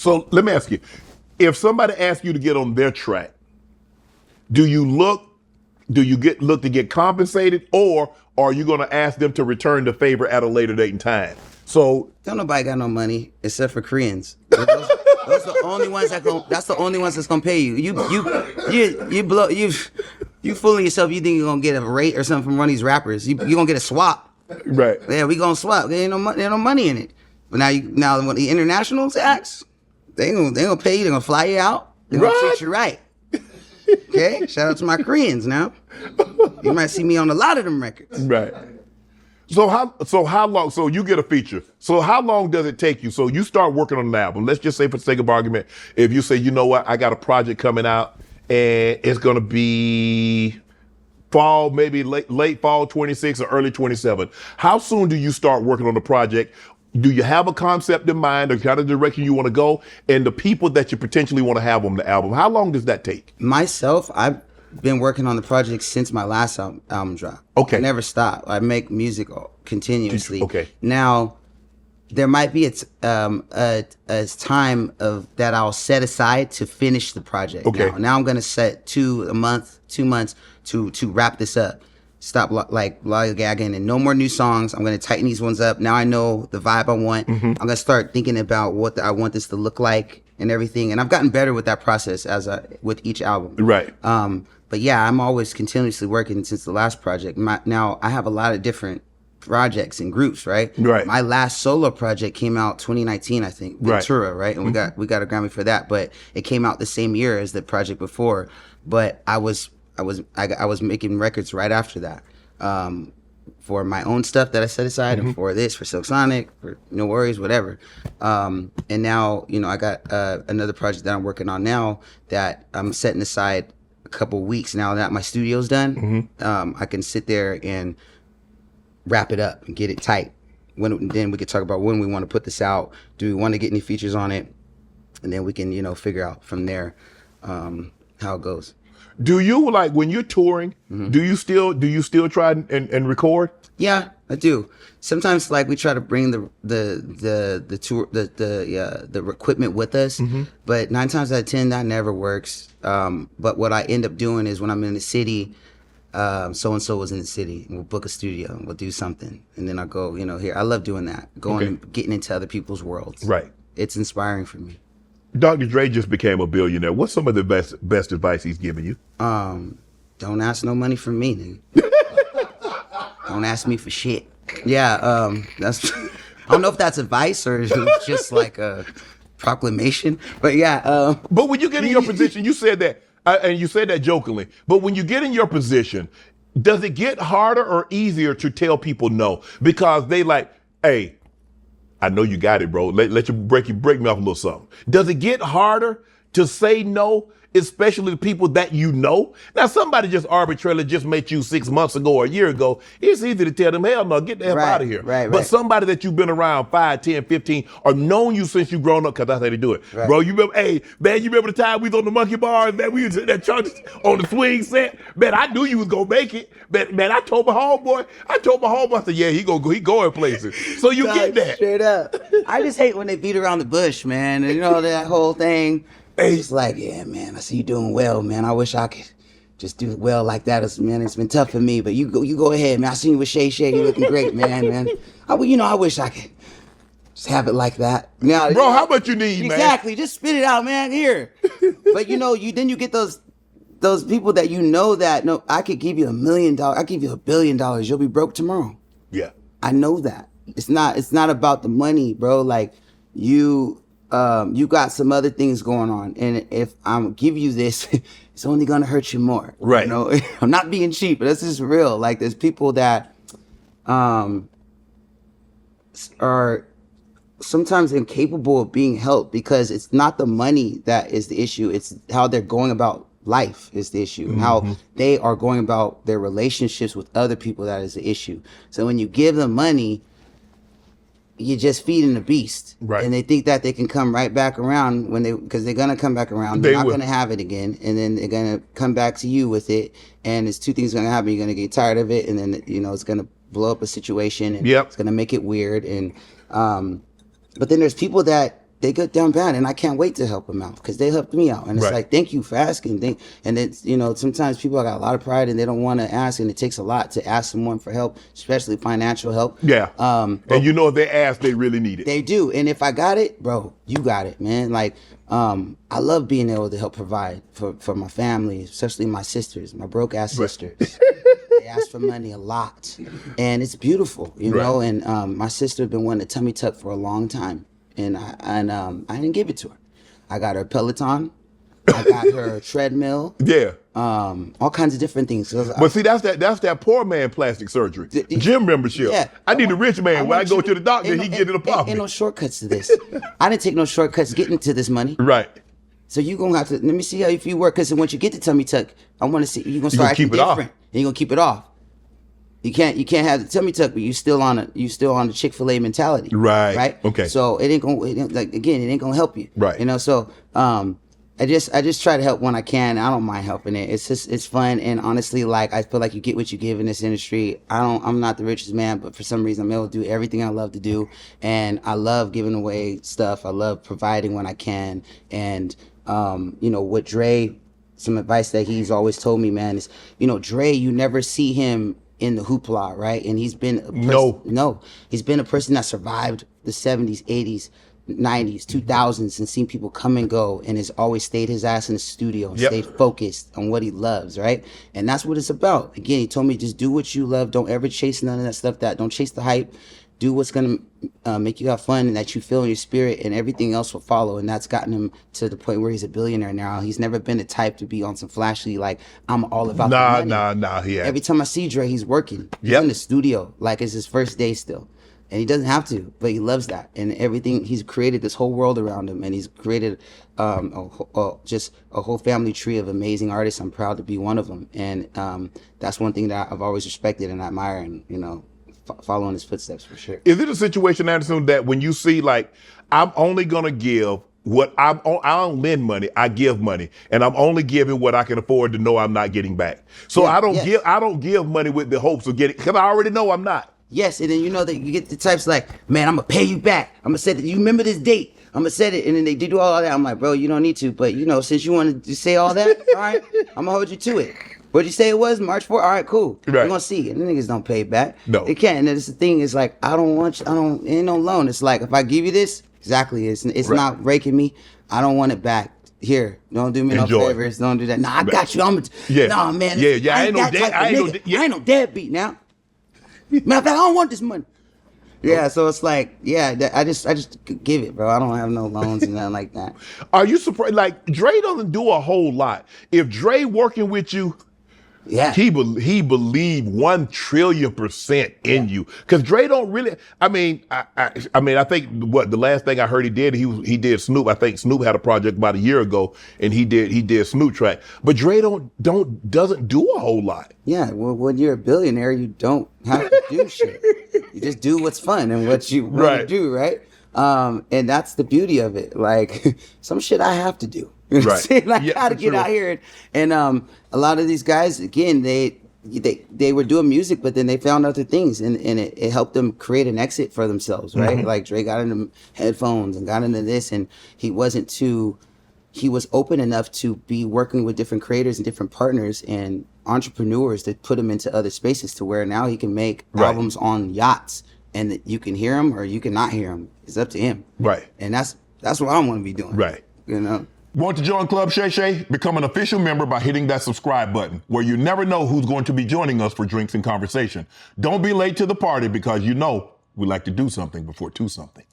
So let me ask you, if somebody asks you to get on their track, do you look to get compensated, or are you going to ask them to return the favor at a later date and time? So don't nobody got no money except for Koreans. Those are the only ones that's the only ones that's gonna pay you. You fooling yourself. You think you're gonna get a rate or something from one of these rappers? You gonna get a swap? Right. Yeah, we gonna swap. There ain't no money in it. But now when the internationals acts, they gonna pay you. They gonna fly you out. They gonna treat you right. Okay. Shout out to my Koreans now. You might see me on a lot of them records. Right. So how long? So you get a feature. So how long does it take you? So you start working on an album. Let's just say, for the sake of argument, if you say, you know what, I got a project coming out and it's gonna be fall, maybe late fall 26 or early 27. How soon do you start working on the project? Do you have a concept in mind or kind of direction you want to go, and the people that you potentially want to have on the album? How long does that take? Myself, I've been working on the project since my last album drop. Okay. I never stop. I make music continuously. Okay. Now, there might be a time of that I'll set aside to finish the project. Okay. Now I'm gonna set 2 months to wrap this up. Stop lollygagging and no more new songs. I'm gonna tighten these ones up. Now I know the vibe I want. Mm-hmm. I'm gonna start thinking about what I want this to look like and everything. And I've gotten better with that process with each album. Right. But yeah, I'm always continuously working since the last project. Now I have a lot of different projects and groups, right? Right. My last solo project came out 2019, I think, Ventura, right? And we got a Grammy for that, but it came out the same year as the project before. But I was making records right after that, for my own stuff that I set aside, and for Silk Sonic, for No Worries, whatever. And now, I got another project that I'm working on now that I'm setting aside a couple weeks now that my studio's done. I can sit there and wrap it up and get it tight. Then we could talk about when we want to put this out. Do we want to get any features on it? And then we can, figure out from there how it goes. Do you, like, when you're touring, do you still try and record? Yeah, I do. Sometimes, like, we try to bring the tour the equipment with us, but 9 times out of 10 that never works. But what I end up doing is when I'm in the city, so and so was in the city, and we'll book a studio and we'll do something, and then I'll go, here. I love doing that, and getting into other people's worlds. Right. It's inspiring for me. Dr. Dre just became a billionaire. What's some of the best advice he's given you? Don't ask no money from me, nigga. Don't ask me for shit. Yeah, that's. I don't know if that's advice or just like a proclamation, but yeah. But when you get in your position, you said that, and you said that jokingly. But when you get in your position, does it get harder or easier to tell people no? Because they like, hey, I know you got it, bro. Let you break me off a little something. Does it get harder to say no, especially to people that you know? Now, somebody just arbitrarily just met you 6 months ago or a year ago. It's easy to tell them, hell no, get the hell out of here. But somebody that you've been around 5, 10, 15, or known you since you grown up, because that's how they do it. Right. Bro, you remember, you remember the time we was on the monkey bars, man, we was in that church on the swing set? Man, I knew you was going to make it. Man, I told my homeboy, I said, yeah, he going places. So you get that. Straight up. I just hate when they beat around the bush, man. And that whole thing. It's like, yeah, man, I see you doing well, man. I wish I could just do well like that. Man, it's been tough for me, but you go ahead, man. I seen you with Shay Shay. You looking great, man. I wish I could just have it like that. Now, bro, how much you need, man? Exactly. Just spit it out, man. Here. But then you get those people that that, no, I could give you $1 million. I give you $1 billion. You'll be broke tomorrow. Yeah. I know that. It's not about the money, bro. Like, you got some other things going on, and if I'm give you this, it's only gonna hurt you more. Right. I'm not being cheap, but this is real. Like, there's people that are sometimes incapable of being helped because it's not the money that is the issue. It's how they're going about life is the issue, and how they are going about their relationships with other people that is the issue. So when you give them money, you're just feeding the beast, right? And they think that they can come right back around because they're gonna come back around. They're not gonna have it again, and then they're gonna come back to you with it. And it's 2 things gonna happen. You're gonna get tired of it, and then it's gonna blow up a situation, and it's gonna make it weird. And but then there's people that they get down bad, and I can't wait to help them out because they helped me out. And it's like, thank you for asking. And it's, you know, sometimes people got a lot of pride and they don't want to ask, and it takes a lot to ask someone for help, especially financial help. Yeah. And you know, if they ask, they really need it. They do. And if I got it, bro, you got it, man. Like, I love being able to help provide for my family, especially my sisters, my broke ass sisters. They ask for money a lot, and it's beautiful, you know. And my sister been wanting a tummy tuck for a long time, and I didn't give it to her. I got her a Peloton, I got her a treadmill, all kinds of different things. But see, that's that poor man plastic surgery, gym membership. Yeah, I need a rich man. When I go to the doctor, he get it apartment. Ain't no shortcuts to this. I didn't take no shortcuts getting to this money. Right. So you gonna have to, let me see how if you work, because once you get the tummy tuck, I want to see you gonna start acting different, and you gonna keep it off. You can't have the tummy tuck, but you still on the Chick-fil-A mentality, right? Okay. So it ain't gonna help you, right? You know, so I just try to help when I can. I don't mind helping it. It's fun, and honestly, like, I feel like you get what you give in this industry. I'm not the richest man, but for some reason I'm able to do everything I love to do, and I love giving away stuff. I love providing when I can, and you know, what Dre, some advice that he's always told me, man, is, you know, Dre, you never see him in the hoopla, right? And he's been he's been a person that survived the 70s, 80s, 90s, 2000s, and seen people come and go, and has always stayed his ass in the studio and stayed focused on what he loves, right? And that's what it's about. Again, he told me, just do what you love. Don't ever chase none of that stuff. Don't chase the hype. Do what's gonna make you have fun and that you feel in your spirit, and everything else will follow. And that's gotten him to the point where he's a billionaire now. He's never been the type to be on some flashy, like, I'm all about the money. Nah. Every time I see Dre, he's working. He's in the studio like it's his first day still. And he doesn't have to, but he loves that. And everything, he's created this whole world around him, and he's created just a whole family tree of amazing artists. I'm proud to be one of them. And that's one thing that I've always respected and admired, and, you know, following his footsteps for sure. Is it a situation, Anderson, that when you see, like, I'm only gonna give what I don't lend money, I give money, and I'm only giving what I can afford to know I'm not getting back. So I don't give money with the hopes of getting, because I already know I'm not. Yes, and then you know that you get the types like, man, I'm gonna pay you back. I'm gonna set it. You remember this date? I'm gonna set it, and then they do all that. I'm like, bro, you don't need to, but, you know, since you want to say all that, all right, I'm gonna hold you to it. What'd you say it was? March 4th? All right, cool. Right. We're gonna see. And the niggas don't pay back. No. They can't. And that's the thing, is like, it ain't no loan. It's like, if I give you this, exactly, it's not breaking me. I don't want it back. Here, don't do me no favors. Don't do that. Nah, I got you. Nah, man. I ain't no deadbeat now. Matter of fact, I don't want this money. Yeah, so it's like, I just give it, bro. I don't have no loans and nothing like that. Are you surprised? Like, Dre doesn't do a whole lot. If Dre working with you, he believed 1,000,000,000% in you, because Dre don't really. I mean, I think what the last thing I heard he did did Snoop. I think Snoop had a project about a year ago, and he did Snoop track. But Dre doesn't do a whole lot. Yeah, well, when you're a billionaire, you don't have to do shit. You just do what's fun and what you want to do, right? And that's the beauty of it. Like, some shit I have to do. You know what I'm saying? Like, I gotta get out here. And a lot of these guys, again, they were doing music, but then they found other things, and it helped them create an exit for themselves, right? Mm-hmm. Like, Dre got into headphones and got into this, and he was open enough to be working with different creators and different partners and entrepreneurs that put him into other spaces, to where now he can make albums on yachts, and that you can hear him or you can not hear him. It's up to him. Right. And that's what I want to be doing. Right. You know? Want to join Club Shay Shay? Become an official member by hitting that subscribe button, where you never know who's going to be joining us for drinks and conversation. Don't be late to the party, because you know we like to do something before two something.